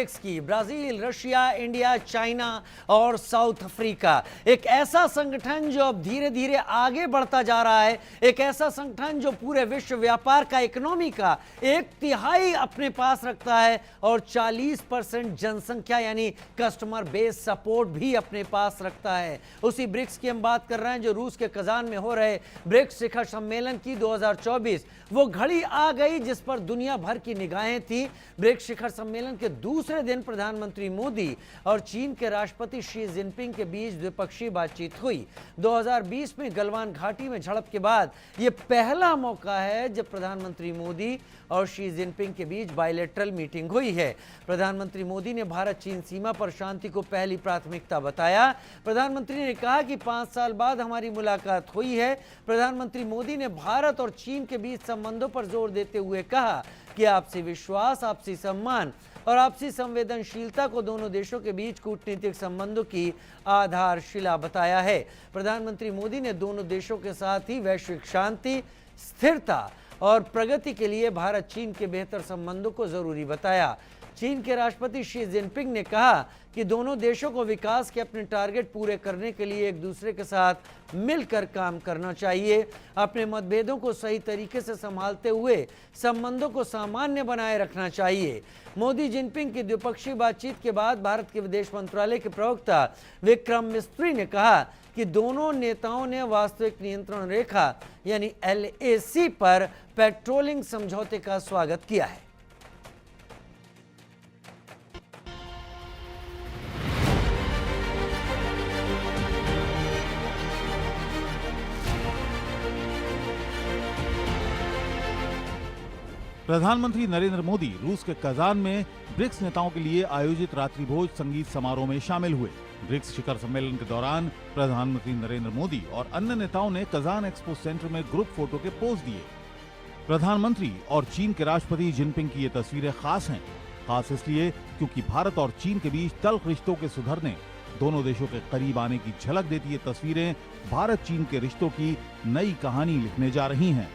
की Brazil, Russia, India, China और south Africa, एक ऐसा संगठन जो अब धीरे धीरे आगे बढ़ता जा रहा है, एक ऐसा संगठन जो पूरे विश्व व्यापार का, इकोनॉमी का 1/3 अपने पास रखता है और 40% जनसंख्या यानी कस्टमर बेस सपोर्ट भी अपने पास रखता है। उसी ब्रिक्स की हम बात कर रहे हैं जो रूस के कजान में हो रहे ब्रिक्स शिखर सम्मेलन की 2024 वो घड़ी आ गई जिस पर दुनिया भर की निगाहें थी। ब्रिक्स शिखर सम्मेलन के दूसरे दिन प्रधानमंत्री मोदी और चीन के राष्ट्रपति शी जिनपिंग के बीच द्विपक्षीय बातचीत हुई। 2020 में गलवान घाटी में झड़प के बाद यह पहला मौका है जब प्रधानमंत्री मोदी और शी जिनपिंग के बीच बायलैटरल मीटिंग हुई है। प्रधानमंत्री मोदी ने भारत चीन सीमा पर शांति को पहली प्राथमिकता बताया। प्रधानमंत्री ने कहा कि 5 साल बाद हमारी मुलाकात हुई है। प्रधानमंत्री मोदी ने भारत और चीन के बीच संबंधों पर जोर देते हुए कहा कि आपसी विश्वास, आपसी सम्मान और आपसी संवेदनशीलता को दोनों देशों के बीच कूटनीतिक संबंधों की आधारशिला बताया है। प्रधानमंत्री मोदी ने दोनों देशों के साथ ही वैश्विक शांति, स्थिरता और प्रगति के लिए भारत चीन के बेहतर संबंधों को जरूरी बताया। चीन के राष्ट्रपति शी जिनपिंग ने कहा कि दोनों देशों को विकास के अपने टारगेट पूरे करने के लिए एक दूसरे के साथ मिलकर काम करना चाहिए। अपने मतभेदों को सही तरीके से संभालते हुए संबंधों को सामान्य बनाए रखना चाहिए। मोदी जिनपिंग की द्विपक्षीय बातचीत के बाद भारत के विदेश मंत्रालय के प्रवक्ता विक्रम मिस्त्री ने कहा कि दोनों नेताओं ने वास्तविक नियंत्रण रेखा यानी LAC पर पेट्रोलिंग समझौते का स्वागत किया है। प्रधानमंत्री नरेंद्र मोदी रूस के कजान में ब्रिक्स नेताओं के लिए आयोजित रात्रिभोज संगीत समारोह में शामिल हुए। ब्रिक्स शिखर सम्मेलन के दौरान प्रधानमंत्री नरेंद्र मोदी और अन्य नेताओं ने कजान एक्सपो सेंटर में ग्रुप फोटो के पोज दिए। प्रधानमंत्री और चीन के राष्ट्रपति जिनपिंग की ये तस्वीरें खास हैं। खास इसलिए क्योंकि भारत और चीन के बीच तल्ख रिश्तों के सुधरने, दोनों देशों के करीब आने की झलक देती ये तस्वीरें भारत चीन के रिश्तों की नई कहानी लिखने जा रही हैं।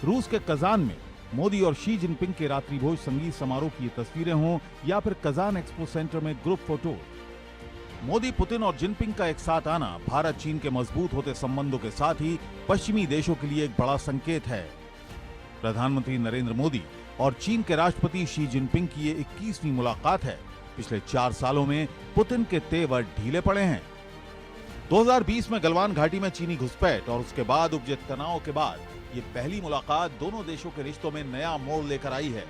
रूस के कजान में मोदी और शी जिनपिंग के रात्रिभोज संगीत समारोह की ये तस्वीरें हों या फिर कजान एक्सपो सेंटर में ग्रुप फोटो, मोदी, पुतिन और जिनपिंग का एक साथ आना भारत चीन के मजबूत होते संबंधों के साथ ही पश्चिमी देशों के लिए एक बड़ा संकेत है। प्रधानमंत्री नरेंद्र मोदी और चीन के राष्ट्रपति शी जिनपिंग की ये 21वीं मुलाकात है। पिछले 4 सालों में पुतिन के तेवर ढीले पड़े हैं। 2020 में गलवान घाटी में चीनी घुसपैठ और उसके बाद उपजे तनाव के बाद ये पहली मुलाकात दोनों देशों के रिश्तों में नया मोड़ लेकर आई है।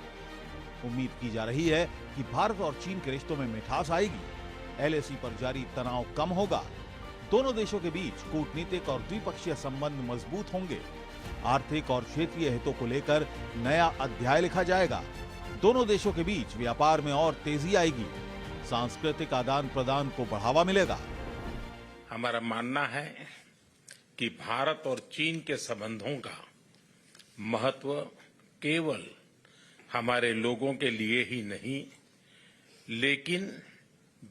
उम्मीद की जा रही है कि भारत और चीन के रिश्तों में मिठास आएगी, LAC पर जारी तनाव कम होगा, दोनों देशों के बीच कूटनीतिक और द्विपक्षीय संबंध मजबूत होंगे, आर्थिक और क्षेत्रीय हितों को लेकर नया अध्याय लिखा जाएगा, दोनों देशों के बीच व्यापार में और तेजी आएगी, सांस्कृतिक आदान प्रदान को बढ़ावा मिलेगा। हमारा मानना है कि भारत और चीन के संबंधों का महत्व केवल हमारे लोगों के लिए ही नहीं, लेकिन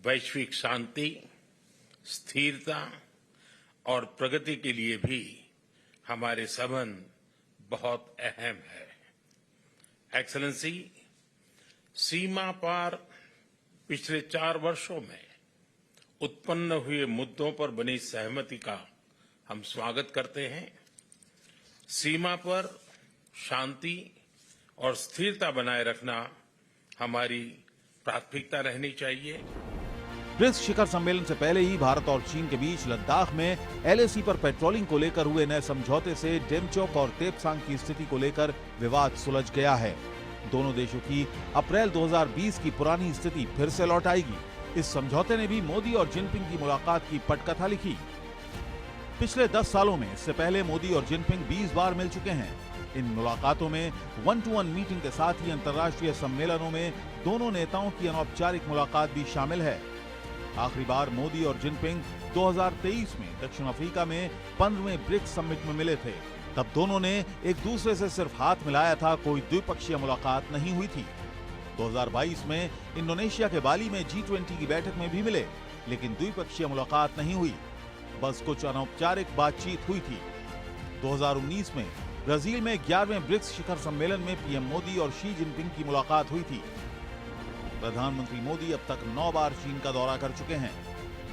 वैश्विक शांति, स्थिरता और प्रगति के लिए भी हमारे संबंध बहुत अहम है। एक्सेलेंसी, सीमा पार पिछले 4 वर्षों में उत्पन्न हुए मुद्दों पर बनी सहमति का हम स्वागत करते हैं। सीमा पर शांति और स्थिरता बनाए रखना हमारी प्राथमिकता रहनी चाहिए। ब्रिक्स शिखर सम्मेलन से पहले ही भारत और चीन के बीच लद्दाख में LAC पर पेट्रोलिंग को लेकर हुए नए समझौते से डेमचोक और तेपसांग की स्थिति को लेकर विवाद सुलझ गया है। दोनों देशों की अप्रैल 2020 की पुरानी स्थिति फिर से लौट आएगी। इस समझौते ने भी मोदी और जिनपिंग की मुलाकात की पटकथा लिखी। पिछले 10 सालों में इससे पहले मोदी और जिनपिंग 20 बार मिल चुके हैं। इन मुलाकातों में 1-to-1 मीटिंग के साथ ही अंतर्राष्ट्रीय सम्मेलनों में दोनों नेताओं की अनौपचारिक मुलाकात भी शामिल है। आखिरी बार मोदी और जिनपिंग 2023 में दक्षिण अफ्रीका में 15वें ब्रिक्स समिट में मिले थे। तब दोनों ने एक दूसरे से सिर्फ हाथ मिलाया था, कोई द्विपक्षीय मुलाकात नहीं हुई थी। 2022 में इंडोनेशिया के बाली में G20 की बैठक में भी मिले, लेकिन द्विपक्षीय मुलाकात नहीं हुई, बस कुछ अनौपचारिक बातचीत हुई थी। 2019 में ब्राजील में 11वें ब्रिक्स शिखर सम्मेलन में PM मोदी और शी जिनपिंग की मुलाकात हुई थी। प्रधानमंत्री मोदी अब तक 9 बार चीन का दौरा कर चुके हैं।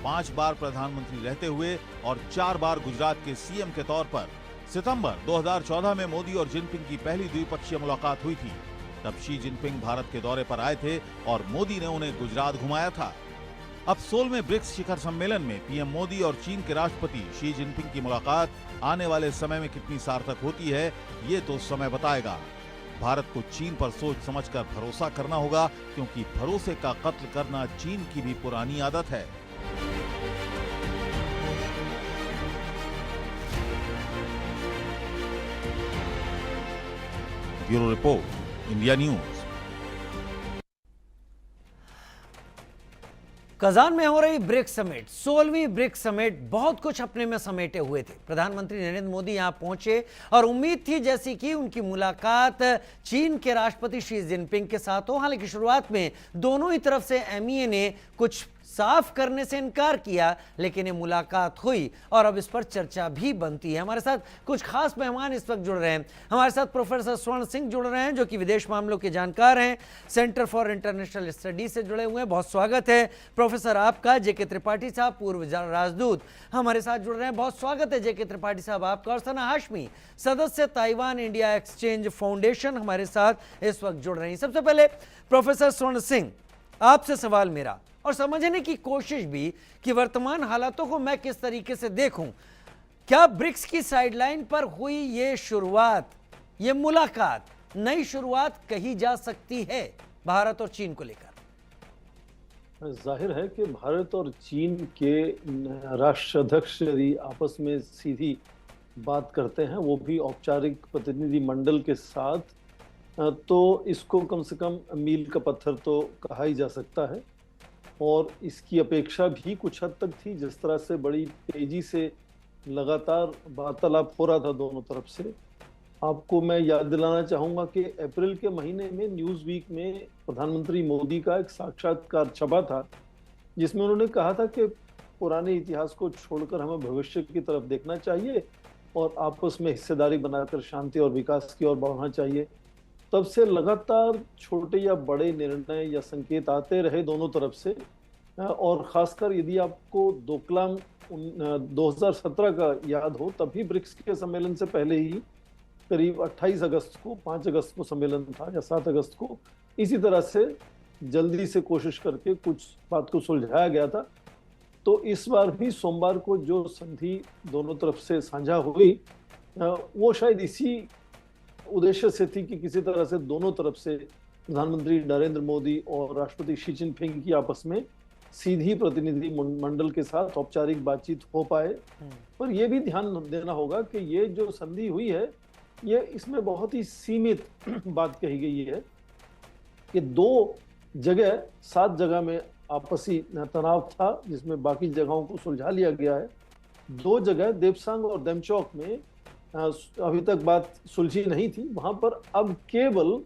5 बार प्रधानमंत्री रहते हुए और 4 बार गुजरात के सीएम के तौर पर। सितंबर 2014 में मोदी और जिनपिंग की पहली द्विपक्षीय मुलाकात हुई थी। तब शी जिनपिंग भारत के दौरे पर आए थे और मोदी ने उन्हें गुजरात घुमाया था। अब 16वें ब्रिक्स शिखर सम्मेलन में पीएम मोदी और चीन के राष्ट्रपति शी जिनपिंग की मुलाकात आने वाले समय में कितनी सार्थक होती है, ये तो समय बताएगा। भारत को चीन पर सोच समझकर भरोसा करना होगा, क्योंकि भरोसे का कत्ल करना चीन की भी पुरानी आदत है। Bureau report, India news. Kazan में हो रही ब्रिक्स समिट, 16वीं ब्रिक्स समिट बहुत कुछ अपने में समेटे हुए थे। प्रधानमंत्री नरेंद्र मोदी यहां पहुंचे और उम्मीद थी जैसी कि उनकी मुलाकात चीन के राष्ट्रपति शी जिनपिंग के साथ हो। हालांकि शुरुआत में दोनों ही तरफ से एमईए ने कुछ साफ करने से इनकार किया, लेकिन ये मुलाकात हुई और अब इस पर चर्चा भी बनती है। हमारे साथ कुछ खास मेहमान इस वक्त जुड़ रहे हैं। हमारे साथ प्रोफेसर स्वर्ण सिंह जुड़ रहे हैं, जो कि विदेश मामलों के जानकार हैं, सेंटर फॉर इंटरनेशनल स्टडीज से जुड़े हुए हैं। बहुत स्वागत है प्रोफेसर आपका। जेके त्रिपाठी साहब, पूर्व राजदूत, हमारे साथ जुड़ रहे हैं। बहुत स्वागत है जेके त्रिपाठी साहब आपका। और सना हाशमी, सदस्य ताइवान इंडिया एक्सचेंज फाउंडेशन, हमारे साथ इस वक्त जुड़ रही हैं। सबसे पहले प्रोफेसर स्वर्ण सिंह, आपसे सवाल मेरा, और समझने की कोशिश भी कि वर्तमान हालातों को मैं किस तरीके से देखूं। क्या ब्रिक्स की साइडलाइन पर हुई ये शुरुआत, ये मुलाकात नई शुरुआत कही जा सकती है भारत और चीन को लेकर? जाहिर है कि भारत और चीन के राष्ट्राध्यक्ष यदि आपस में सीधी बात करते हैं, वो भी औपचारिक प्रतिनिधि मंडल के साथ, तो इसको कम से कम मील का पत्थर तो कहा ही जा सकता है। और इसकी अपेक्षा भी कुछ हद तक थी। जिस तरह से बड़ी तेजी से लगातार वार्तालाप हो रहा था दोनों तरफ से। आपको मैं याद दिलाना चाहूँगा कि अप्रैल के महीने में न्यूज़ वीक में प्रधानमंत्री मोदी का एक साक्षात्कार छपा था, जिसमें उन्होंने कहा था कि पुराने इतिहास को छोड़कर हमें भविष्य की तरफ देखना चाहिए और आपस में हिस्सेदारी बनाकर शांति और विकास की ओर बढ़ना चाहिए। तब से लगातार छोटे या बड़े निर्णय या संकेत आते रहे दोनों तरफ से। और खासकर यदि आपको डोकलाम 2017 का याद हो, तभी ब्रिक्स के सम्मेलन से पहले ही करीब 28 अगस्त को, 5 अगस्त को सम्मेलन था या 7 अगस्त को, इसी तरह से जल्दी से कोशिश करके कुछ बात को सुलझाया गया था। तो इस बार भी सोमवार को जो संधि दोनों तरफ से साझा हुई, वो शायद इसी उद्देश्य से थी कि किसी तरह से दोनों तरफ से प्रधानमंत्री नरेंद्र मोदी और राष्ट्रपति शी जिनपिंग की आपस में सीधी प्रतिनिधि मंडल के साथ औपचारिक बातचीत हो पाए। पर यह भी ध्यान देना होगा कि ये जो संधि हुई है, ये इसमें बहुत ही सीमित बात कही गई है कि 7 जगह में आपसी तनाव था, जिसमें बाकी जगहों को सुलझा लिया गया है। 2 जगह देपसांग और देमचौक में अभी तक बात सुलझी नहीं थी। वहां पर अब केवल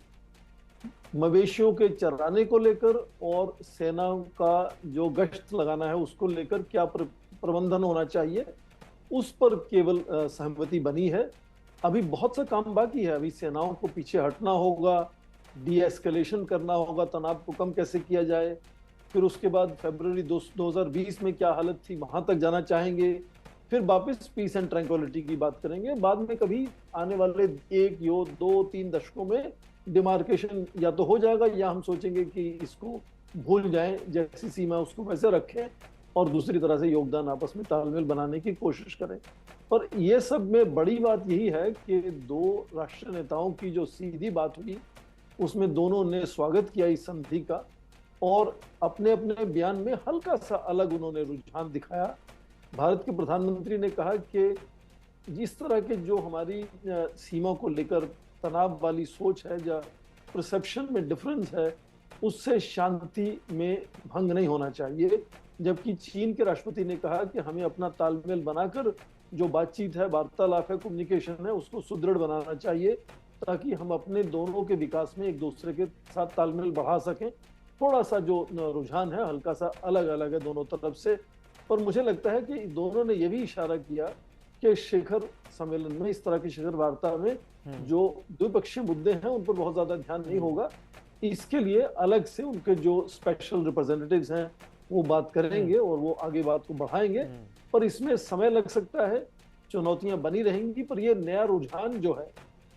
मवेशियों के चराने को लेकर और सेना का जो गश्त लगाना है उसको लेकर क्या प्रबंधन होना चाहिए, उस पर केवल सहमति बनी है। अभी बहुत सा काम बाकी है। अभी सेनाओं को पीछे हटना होगा, डी एस्केलेशन करना होगा, तनाव को कम कैसे किया जाए। फिर उसके बाद फरवरी 2020 में क्या हालत थी, वहां तक जाना चाहेंगे। फिर वापस पीस एंड ट्रैंक्विलिटी की बात करेंगे। बाद में कभी आने वाले 1 या 2-3 दशकों में डिमार्केशन या तो हो जाएगा, या हम सोचेंगे कि इसको भूल जाएं, जैसी सीमा उसको वैसे रखें और दूसरी तरह से योगदान आपस में तालमेल बनाने की कोशिश करें। पर ये सब में बड़ी बात यही है कि 2 राष्ट्रीय नेताओं की जो सीधी बात हुई, उसमें दोनों ने स्वागत किया इस संधि का और अपने अपने बयान में हल्का सा अलग उन्होंने रुझान दिखाया। भारत के प्रधानमंत्री ने कहा कि जिस तरह के जो हमारी सीमा को लेकर तनाव वाली सोच है या परसेप्शन में डिफरेंस है, उससे शांति में भंग नहीं होना चाहिए। जबकि चीन के राष्ट्रपति ने कहा कि हमें अपना तालमेल बनाकर जो बातचीत है, वार्तालाप है, कम्युनिकेशन है, उसको सुदृढ़ बनाना चाहिए ताकि हम अपने दोनों के विकास में एक दूसरे के साथ तालमेल बढ़ा सकें। थोड़ा सा जो रुझान है हल्का सा अलग अलग है दोनों तरफ से। पर मुझे लगता है कि दोनों ने यह भी इशारा किया कि शिखर सम्मेलन में, इस तरह की शिखर वार्ता में जो द्विपक्षीय मुद्दे हैं उन पर बहुत ज्यादा ध्यान नहीं होगा। इसके लिए अलग से उनके जो स्पेशल रिप्रेजेंटेटिव्स हैं वो बात करेंगे और वो आगे बात को बढ़ाएंगे। पर इसमें समय लग सकता है, चुनौतियां बनी रहेंगी, पर ये नया रुझान जो है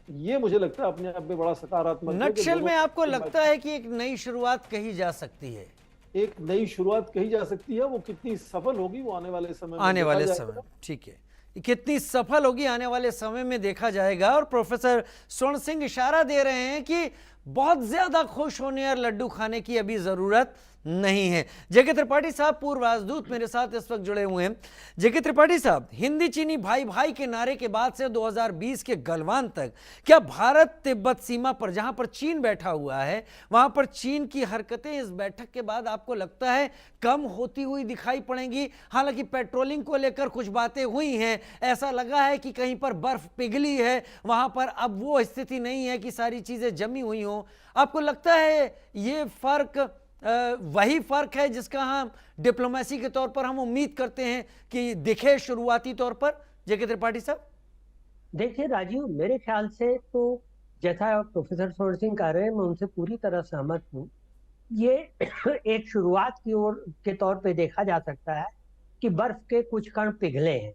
ये मुझे लगता है अपने आप में बड़ा सकारात्मक है। नटशेल में आपको लगता है कि एक नई शुरुआत कही जा सकती है? एक नई शुरुआत कही जा सकती है, वो कितनी सफल होगी वो आने वाले समय में आने वाले देखा समय जाएगा। ठीक है, कितनी सफल होगी आने वाले समय में देखा जाएगा। और प्रोफेसर स्वर्ण सिंह इशारा दे रहे हैं कि बहुत ज्यादा खुश होने और लड्डू खाने की अभी जरूरत नहीं है। जेके त्रिपाठी साहब पूर्व राजदूत मेरे साथ इस वक्त जुड़े हुए हैं। जेके त्रिपाठी साहब, हिंदी चीनी भाई भाई के नारे के बाद से 2020 के गलवान तक क्या भारत तिब्बत सीमा पर जहां पर चीन बैठा हुआ है वहां पर चीन की हरकतें इस बैठक के बाद आपको लगता है कम होती हुई दिखाई पड़ेंगी? हालांकि पेट्रोलिंग को लेकर कुछ बातें हुई हैं, ऐसा लगा है कि कहीं पर बर्फ पिघली है, वहां पर अब वो स्थिति नहीं है कि सारी चीजें जमी हुई हों। आपको लगता है ये फर्क वही फर्क है जिसका हम डिप्लोमेसी के तौर पर हम उम्मीद करते हैं कि दिखे शुरुआती तौर पर? जेके त्रिपाठी साहब, देखिए राजीव, मेरे ख्याल से तो जैसा प्रोफेसर स्वर्ण सिंह कह रहे हैं, मैं उनसे पूरी तरह सहमत हूँ। ये एक शुरुआत की ओर के तौर पे देखा जा सकता है कि बर्फ के कुछ कण पिघले हैं,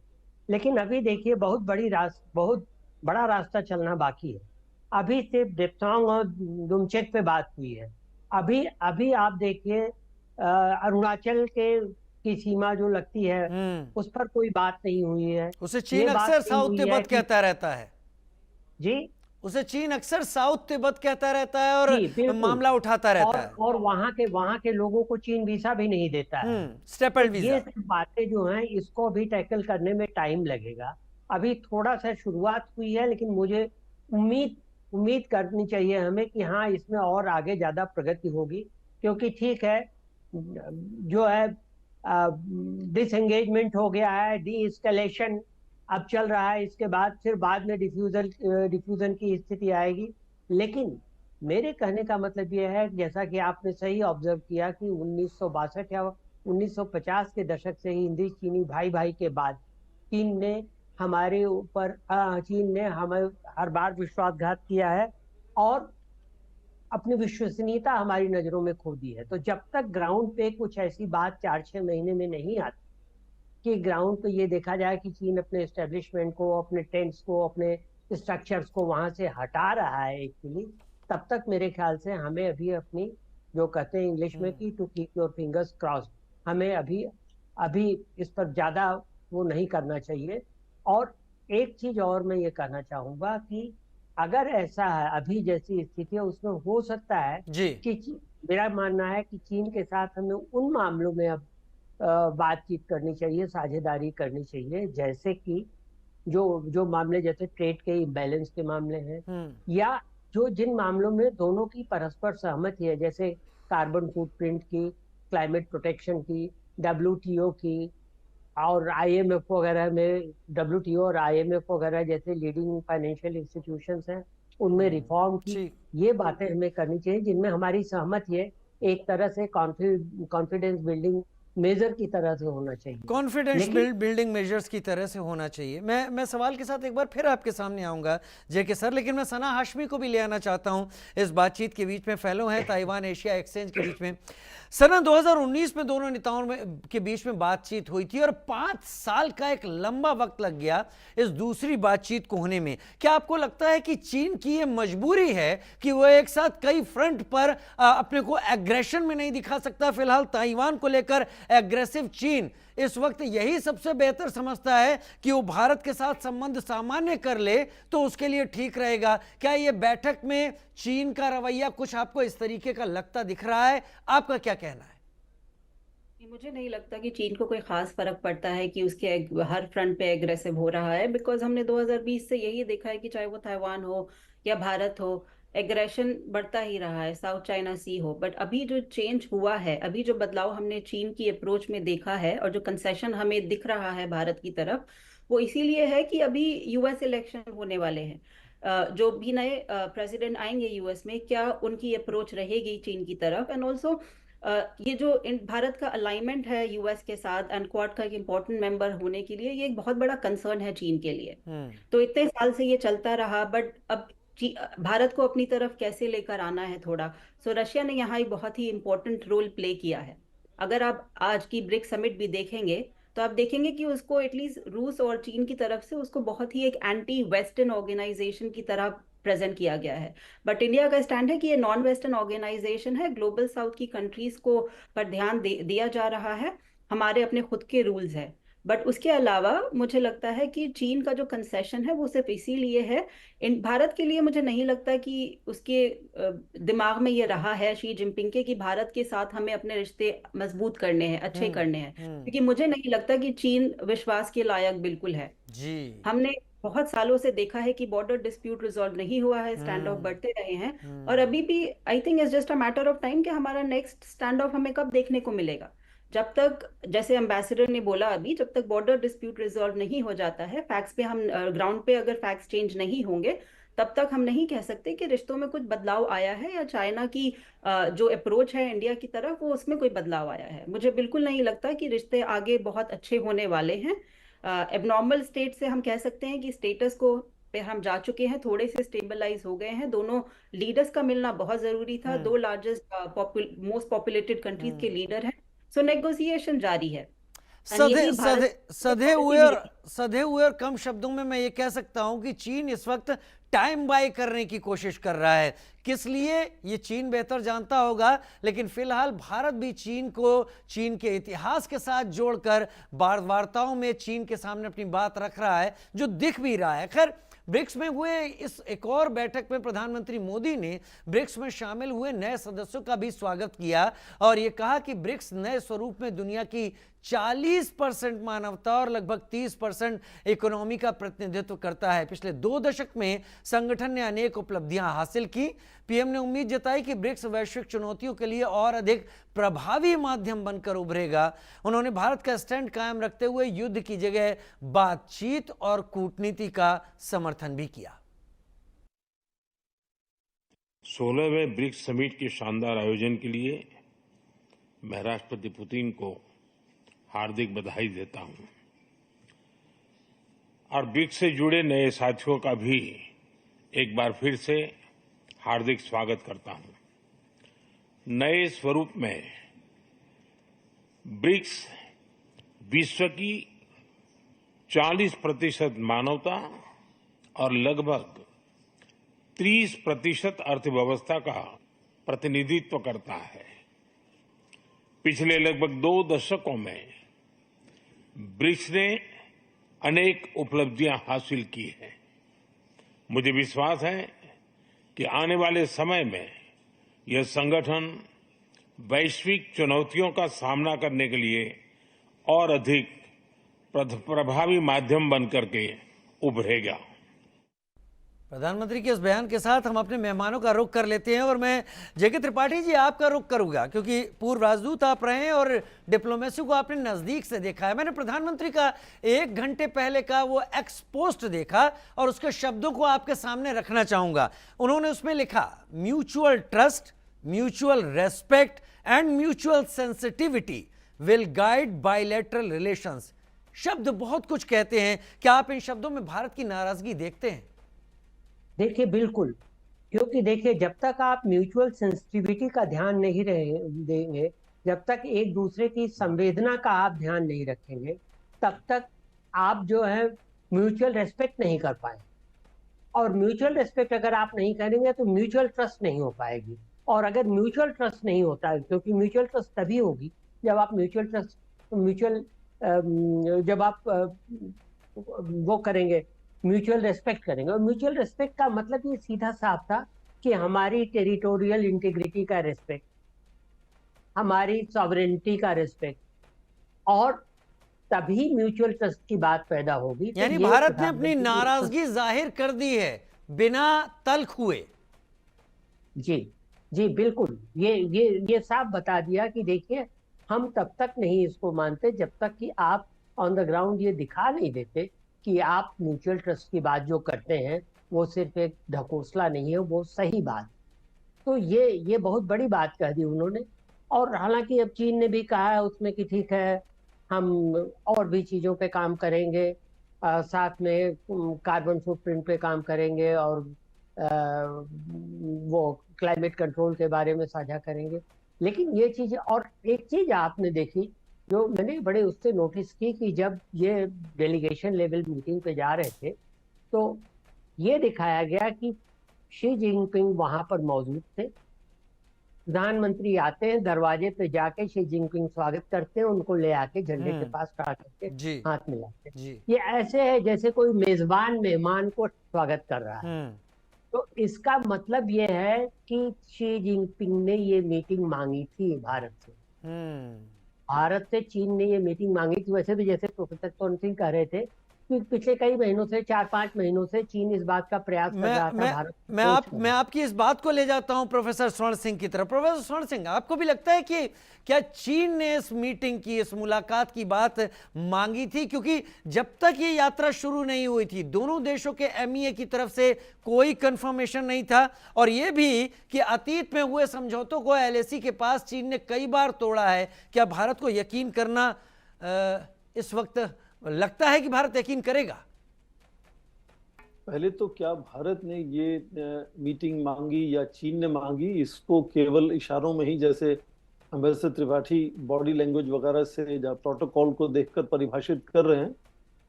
लेकिन अभी देखिए बहुत बड़ा रास्ता चलना बाकी है। अभी सिर्फ डेप्सांग और दुमचेक पे बात हुई है। अभी अभी आप देखिए अरुणाचल की सीमा जो लगती है उस पर कोई बात नहीं हुई है। उसे चीन अक्सर साउथ तिब्बत कहता रहता है। जी, उसे चीन अक्सर साउथ तिब्बत कहता रहता है और बिल्कुल मामला उठाता रहता है। और वहां के लोगों को चीन वीजा भी नहीं देता है। Stapled visa. ये सब बातें जो हैं इसको भी टैकल करने में टाइम लगेगा। अभी थोड़ा सा शुरुआत हुई है, लेकिन मुझे उम्मीद करनी चाहिए हमें कि हाँ, इसमें और आगे ज्यादा प्रगति होगी। क्योंकि ठीक है, जो है डिसएंगेजमेंट हो गया है, डी एस्केलेशन अब चल रहा है, इसके बाद फिर बाद में डिफ्यूजन की स्थिति आएगी। लेकिन मेरे कहने का मतलब यह है, जैसा कि आपने सही ऑब्जर्व किया कि 1962 या 1950 के दशक से ही हिंदी चीनी भाई भाई के बाद चीन ने हमें हर बार विश्वासघात किया है और अपनी विश्वसनीयता हमारी नजरों में खो दी है। तो जब तक ग्राउंड पे कुछ ऐसी बात 4-6 महीने में नहीं आती कि ग्राउंड पे ये देखा जाए कि चीन अपने एस्टेब्लिशमेंट को, अपने टेंट्स को, अपने स्ट्रक्चर्स को वहां से हटा रहा है एक्चुअली, तब तक मेरे ख्याल से हमें अभी अपनी, जो कहते हैं इंग्लिश में कि to keep your fingers crossed, हमें अभी इस पर ज्यादा वो नहीं करना चाहिए। और एक चीज और मैं ये कहना चाहूंगा कि अगर ऐसा है, अभी जैसी स्थिति है उसमें हो सकता है कि मेरा मानना है कि चीन के साथ हमें उन मामलों में अब बातचीत करनी चाहिए, साझेदारी करनी चाहिए, जैसे कि जो मामले जैसे ट्रेड के इम्बैलेंस के मामले हैं, या जिन मामलों में दोनों की परस्पर सहमति है, जैसे कार्बन फुटप्रिंट की, क्लाइमेट प्रोटेक्शन की, WTO की और IMF वगैरह में, WTO और IMF वगैरह जैसे लीडिंग फाइनेंशियल इंस्टीट्यूशंस हैं, उनमें रिफॉर्म की, ये बातें हमें करनी चाहिए जिनमें हमारी सहमति है। एक तरह से कॉन्फिडेंस बिल्डिंग मेजर की तरह से होना चाहिए, कॉन्फिडेंस बिल्डिंग मेजर्स की तरह से होना चाहिए। मैं सवाल के साथ एक बार फिर आपके सामने आऊंगा जेके सर, लेकिन मैं सना हाशमी को भी ले आना चाहता हूं इस बातचीत के बीच में। फेलो है ताइवान एशिया एक्सचेंज के बीच में। सना 2019 में दोनों नेताओं के बीच में बातचीत हुई थी और 5 साल का एक लंबा वक्त लग गया इस दूसरी बातचीत को होने में। क्या आपको लगता है कि चीन की यह मजबूरी है कि वह एक साथ कई फ्रंट पर अपने को एग्रेशन में नहीं दिखा सकता? फिलहाल ताइवान को लेकर एग्रेसिव चीन इस वक्त यही सबसे बेहतर समझता है कि वो भारत के साथ संबंध सामान्य कर ले तो उसके लिए ठीक रहेगा। क्या ये बैठक में चीन का रवैया कुछ आपको इस तरीके का लगता दिख रहा है? आपका क्या कहना है? मुझे नहीं लगता कि चीन को कोई खास फर्क पड़ता है कि उसके हर फ्रंट पे एग्रेसिव हो रहा है, बिकॉज हमने 2020 से यही देखा है कि चाहे वो ताइवान हो या भारत हो, एग्रेशन बढ़ता ही रहा है, साउथ चाइना सी हो। बट अभी जो चेंज हुआ है, अभी जो बदलाव हमने चीन की अप्रोच में देखा है और जो कंसेशन हमें दिख रहा है भारत की तरफ, वो इसीलिए है कि अभी US इलेक्शन होने वाले हैं। जो भी नए प्रेसिडेंट आएंगे US में, क्या उनकी अप्रोच रहेगी चीन की तरफ? एंड ऑल्सो ये जो भारत का अलाइनमेंट है US के साथ एंड क्वाड का एक इम्पोर्टेंट मेंबर होने के लिए, ये एक बहुत बड़ा कंसर्न है चीन के लिए। तो इतने साल से ये चलता रहा, बट अब भारत को अपनी तरफ कैसे लेकर आना है थोड़ा। सो रशिया ने यहाँ एक बहुत ही इंपॉर्टेंट रोल प्ले किया है। अगर आप आज की ब्रिक्स समिट भी देखेंगे तो आप देखेंगे कि उसको एटलीस्ट रूस और चीन की तरफ से उसको बहुत ही एक एंटी वेस्टर्न ऑर्गेनाइजेशन की तरह प्रेजेंट किया गया है। बट इंडिया का स्टैंड है कि ये नॉन वेस्टर्न ऑर्गेनाइजेशन है, ग्लोबल साउथ की कंट्रीज को पर ध्यान दिया जा रहा है, हमारे अपने खुद के रूल्स है। बट उसके अलावा मुझे लगता है कि चीन का जो कंसेशन है वो सिर्फ इसीलिए है, इन भारत के लिए मुझे नहीं लगता कि उसके दिमाग में ये रहा है शी जिनपिंग के कि भारत के साथ हमें अपने रिश्ते मजबूत करने हैं, अच्छे करने हैं, क्योंकि मुझे नहीं लगता कि चीन विश्वास के लायक बिल्कुल है। जी। हमने बहुत सालों से देखा है कि बॉर्डर डिस्प्यूट रिजॉल्व नहीं हुआ है, स्टैंड ऑफ बढ़ते रहे हैं, और अभी भी I think it's just a matter of time कि हमारा नेक्स्ट स्टैंड ऑफ हमें कब देखने को मिलेगा। जब तक, जैसे एम्बेसडर ने बोला अभी, जब तक बॉर्डर डिस्प्यूट रिजॉल्व नहीं हो जाता है, फैक्ट्स पे हम ग्राउंड पे अगर फैक्ट्स चेंज नहीं होंगे, तब तक हम नहीं कह सकते कि रिश्तों में कुछ बदलाव आया है, या चाइना की जो अप्रोच है इंडिया की तरफ वो उसमें कोई बदलाव आया है। मुझे बिल्कुल नहीं लगता कि रिश्ते आगे बहुत अच्छे होने वाले हैं। एबनॉर्मल स्टेट से हम कह सकते हैं कि स्टेटस को पे हम जा चुके हैं, थोड़े से स्टेबलाइज हो गए हैं। दोनों लीडर्स का मिलना बहुत जरूरी था, दो लार्जेस्ट मोस्ट पॉपुलेटेड कंट्रीज के लीडर हैं। सो नेगोशिएशन जारी है। सधे सधे सधे हुए और भारत सधे हुए और कम शब्दों में मैं ये कह सकता हूं कि चीन इस वक्त टाइम बाय करने की कोशिश कर रहा है। किस लिए, ये चीन बेहतर जानता होगा, लेकिन फिलहाल भारत भी चीन को चीन के इतिहास के साथ जोड़कर वार्ताओं में चीन के सामने अपनी बात रख रहा है, जो दिख भी रहा है। खैर, ब्रिक्स में हुए इस एक और बैठक में प्रधानमंत्री मोदी ने ब्रिक्स में शामिल हुए नए सदस्यों का भी स्वागत किया और यह कहा कि ब्रिक्स नए स्वरूप में दुनिया की 40% मानवता और लगभग 30% इकोनॉमी का प्रतिनिधित्व करता है। पिछले 2 दशक में संगठन ने अनेक उपलब्धियां हासिल की। पीएम ने उम्मीद जताई कि ब्रिक्स वैश्विक चुनौतियों के लिए और अधिक प्रभावी माध्यम बनकर उभरेगा। उन्होंने भारत का स्टैंड कायम रखते हुए युद्ध की जगह बातचीत और कूटनीति का समर्थन भी किया। 16वें ब्रिक्स समिट के शानदार आयोजन के लिए मैं राष्ट्रपति पुतिन को हार्दिक बधाई देता हूं और ब्रिक्स से जुड़े नए साथियों का भी एक बार फिर से हार्दिक स्वागत करता हूं। नए स्वरूप में ब्रिक्स विश्व की 40% मानवता और लगभग 30% अर्थव्यवस्था का प्रतिनिधित्व करता है। पिछले लगभग 2 दशकों में ब्रिक्स ने अनेक उपलब्धियां हासिल की हैं। मुझे विश्वास है कि आने वाले समय में यह संगठन वैश्विक चुनौतियों का सामना करने के लिए और अधिक प्रभावी माध्यम बनकर के उभरेगा। प्रधानमंत्री के इस बयान के साथ हम अपने मेहमानों का रुख कर लेते हैं और मैं जेके त्रिपाठी जी आपका रुख करूंगा, क्योंकि पूर्व राजदूत आप रहे हैं और डिप्लोमेसी को आपने नजदीक से देखा है। मैंने प्रधानमंत्री का 1 घंटे पहले का वो एक्स पोस्ट देखा और उसके शब्दों को आपके सामने रखना चाहूंगा। उन्होंने उसमें लिखा, mutual trust, mutual respect and mutual sensitivity will guide bilateral relations. शब्द बहुत कुछ कहते हैं। क्या आप इन शब्दों में भारत की नाराजगी देखते हैं? देखिए बिल्कुल, क्योंकि देखिए जब तक आप म्यूचुअल सेंसिटिविटी का ध्यान नहीं देंगे, जब तक एक दूसरे की संवेदना का आप ध्यान नहीं रखेंगे, तब तक आप जो है म्यूचुअल रेस्पेक्ट नहीं कर पाए। और म्यूचुअल रेस्पेक्ट अगर आप नहीं करेंगे तो म्यूचुअल ट्रस्ट नहीं हो पाएगी। और अगर म्यूचुअल ट्रस्ट नहीं होता है, क्योंकि म्यूचुअल ट्रस्ट तभी होगी जब आप जब आप वो करेंगे, म्यूचुअल रेस्पेक्ट करेंगे। और म्यूचुअल रेस्पेक्ट का मतलब ये सीधा साफ था कि हमारी टेरिटोरियल इंटीग्रिटी का रेस्पेक्ट, हमारी सॉवरेनिटी का रेस्पेक्ट, और तभी म्यूचुअल ट्रस्ट की बात पैदा होगी। यानी भारत ने अपनी नाराजगी जाहिर कर दी है बिना तल्ख हुए। जी जी बिल्कुल, ये साफ बता दिया कि देखिए हम तब तक नहीं इसको मानते जब तक कि आप ऑन द ग्राउंड ये दिखा नहीं देते कि आप म्यूचुअल ट्रस्ट की बात जो करते हैं वो सिर्फ एक ढकोसला नहीं है, वो सही बात। तो ये बहुत बड़ी बात कह दी उन्होंने। और हालांकि अब चीन ने भी कहा है उसमें कि ठीक है हम और भी चीज़ों पे काम करेंगे, साथ में कार्बन फुटप्रिंट पे काम करेंगे और वो क्लाइमेट कंट्रोल के बारे में साझा करेंगे। लेकिन ये चीज, और एक चीज आपने देखी जो मैंने बड़े उससे नोटिस की कि जब ये डेलीगेशन लेवल मीटिंग पे जा रहे थे तो ये दिखाया गया कि शी जिनपिंग वहां पर मौजूद थे। प्रधानमंत्री आते हैं, दरवाजे पे जाके शी जिनपिंग स्वागत करते हैं, उनको ले आके झंडे के पास खड़ा करके जी हाथ मिलाते हैं। जी ये ऐसे है जैसे कोई मेजबान मेहमान को स्वागत कर रहा है। तो इसका मतलब ये है कि शी जिनपिंग ने ये मीटिंग मांगी थी भारत से। भारत से चीन ने ये मीटिंग मांगी थी। वैसे भी जैसे प्रोफेसर सोन सिंह कह रहे थे कि पिछले कई महीनों से, 4-5 महीनों से चीन इस बात का प्रयास कर रहा था भारत को मैं आपकी इस बात को ले जाता हूं प्रोफेसर स्वर्ण सिंह की तरफ। प्रोफेसर स्वर्ण सिंह, आपको भी लगता है कि क्या चीन ने इस मीटिंग की, इस मुलाकात की बात मांगी थी? क्योंकि जब तक ये यात्रा शुरू नहीं हुई थी दोनों देशों के एमईए की तरफ से कोई कंफर्मेशन नहीं था, और ये भी कि अतीत में हुए समझौतों को एलएसी के पास चीन ने कई बार तोड़ा है। क्या भारत को यकीन करना इस वक्त लगता है कि भारत यकीन करेगा? पहले तो क्या भारत ने ये मीटिंग मांगी या चीन ने मांगी, इसको केवल इशारों में ही, जैसे एम्बेसडर त्रिपाठी बॉडी लैंग्वेज वगैरह से या प्रोटोकॉल को देखकर परिभाषित कर रहे हैं,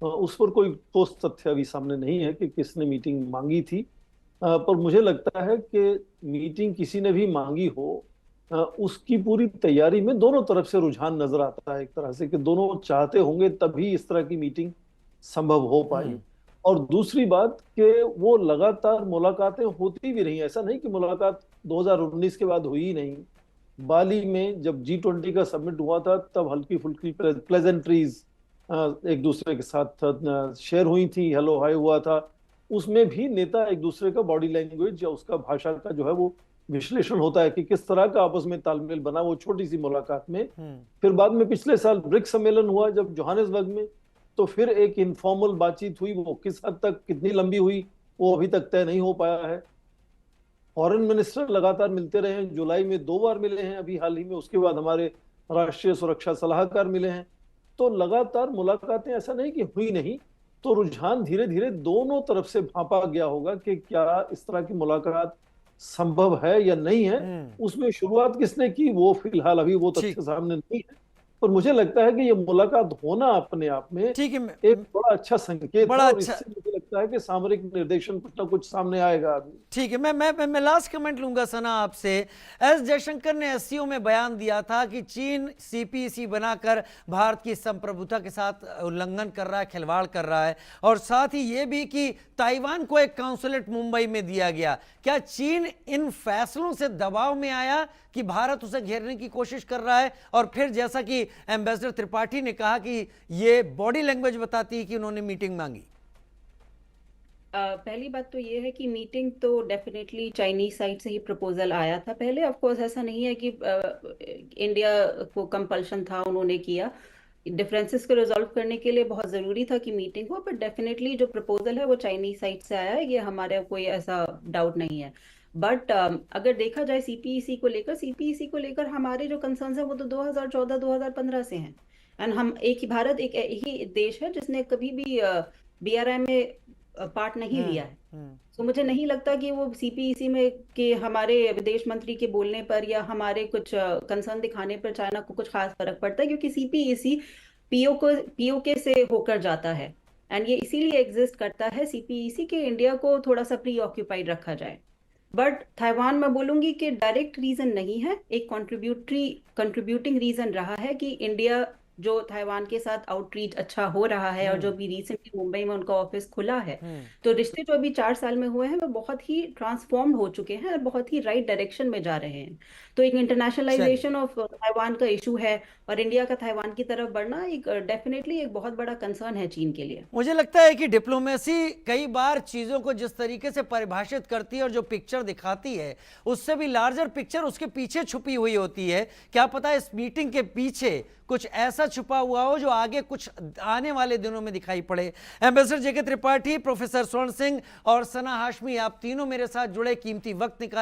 उस पर कोई ठोस तथ्य अभी सामने नहीं है कि किसने मीटिंग मांगी थी। पर मुझे लगता है कि मीटिंग किसी ने भी मांगी हो, उसकी पूरी तैयारी में दोनों तरफ से रुझान नजर आता है एक तरह से, कि दोनों चाहते होंगे तभी इस तरह की मीटिंग संभव हो पाई। और दूसरी बात कि वो लगातार मुलाकातें होती भी रही, ऐसा नहीं कि मुलाकात 2019 के बाद हुई ही नहीं। बाली में जब G20 का समिट हुआ था तब हल्की फुल्की प्लेजेंट्रीज एक दूसरे के साथ शेयर हुई थी, हेलो हाय हुआ था। उसमें भी नेता एक दूसरे का बॉडी लैंग्वेज या उसका भाषा का जो है वो विश्लेषण होता है कि किस तरह का आपस में तालमेल बना वो छोटी सी मुलाकात में। फिर बाद में पिछले साल ब्रिक्स सम्मेलन हुआ जब जोहानिसबर्ग में, तो फिर एक इनफॉर्मल बातचीत हुई, वो किस हद तक कितनी लंबी हुई वो अभी तक तय नहीं हो पाया है। फॉरेन मिनिस्टर लगातार मिलते रहे हैं, जुलाई में 2 बार मिले हैं अभी हाल ही में, उसके बाद हमारे राष्ट्रीय सुरक्षा सलाहकार मिले हैं। तो लगातार मुलाकातें, ऐसा नहीं कि हुई नहीं। तो रुझान धीरे धीरे दोनों तरफ से भांपा गया होगा कि क्या इस तरह की मुलाकात संभव है या नहीं है। उसमें शुरुआत किसने की वो फिलहाल अभी वो तथ्य सामने नहीं है, पर मुझे लगता है कि ये मुलाकात होना अपने आप में ठीक है, एक बड़ा अच्छा संकेत बड़ा है, और अच्छा, इससे मुझे लगता है कि सामरिक निर्देशन कुछ ना कुछ सामने आएगा अभी। ठीक है, मैं लास्ट कमेंट लूंगा सना आपसे। एस जयशंकर ने एससीओ में बयान दिया था कि चीन सीपीईसी बनाकर भारत की संप्रभुता के साथ उल्लंघन कर रहा है, खिलवाड़ कर रहा है, और साथ ही ये भी कि ताइवान को एक काउंसुलेट मुंबई में दिया गया। क्या चीन इन फैसलों से दबाव में आया कि भारत उसे घेरने की कोशिश कर रहा है? और फिर जैसा कि एम्बेसडर त्रिपाठी ने कहा कि ये बॉडी लैंग्वेज बताती है कि उन्होंने मीटिंग मांगी। पहली बात तो ये है कि मीटिंग तो डेफिनेटली चाइनीज साइड से ही प्रपोजल आया था पहले। ऑफ कोर्स ऐसा नहीं है कि इंडिया को कंपल्शन था, उन्होंने किया। डिफरेंसेस को रिजॉल्व करने के लिए बहुत ज़रूरी था कि मीटिंग हो, बट डेफिनेटली जो प्रपोजल है वो चाइनीज साइड से आया है, ये हमारे कोई ऐसा डाउट नहीं है। बट अगर देखा जाए सीपीईसी को लेकर हमारे जो कंसर्न्स हैं वो तो 2014-2015 से हैं। एंड हम भारत एक ही देश है जिसने कभी भी बीआरआई में पार्ट नहीं लिया है। तो मुझे नहीं लगता कि वो सीपीईसी में कि हमारे विदेश मंत्री के बोलने पर या हमारे कुछ कंसर्न दिखाने पर चाइना को कुछ खास फर्क पड़ता है, क्योंकि सीपीईसी पीओके से होकर जाता है, एंड ये इसीलिए एग्जिस्ट करता है सीपीईसी के इंडिया को थोड़ा सा प्री ऑक्यूपाइड रखा जाए। बट ताइवान मैं बोलूंगी कि डायरेक्ट रीजन नहीं है, एक कंट्रीब्यूटिंग रीजन रहा है कि इंडिया जो ताइवान के साथ आउटरीच अच्छा हो रहा है, और जो भी रिसेंटली मुंबई में उनका ऑफिस खुला है, तो रिश्ते जो अभी 4 साल में हुए हैं वो बहुत ही ट्रांसफॉर्म्ड हो चुके हैं और बहुत ही राइट डायरेक्शन में जा रहे हैं। तो एक इंटरनेशनलाइजेशन ऑफ ताइवान का इशू है, और इंडिया का ताइवान की तरफ बढ़ना एक डेफिनेटली एक बहुत बड़ा कंसर्न है चीन के लिए। मुझे लगता है कि डिप्लोमेसी कई बार चीजों को जिस तरीके से परिभाषित करती है और जो पिक्चर दिखाती है उससे भी लार्जर पिक्चर उसके पीछे छुपी हुई होती है। क्या पता इस मीटिंग के पीछे कुछ ऐसा छुपा हुआ हो जो आगे कुछ आने वाले दिनों में दिखाई पड़े। एम्बेसडर जेके त्रिपाठी, प्रोफेसर स्वर्ण सिंह और सना हाशमी, आप तीनों मेरे साथ जुड़े, कीमती वक्त निकाल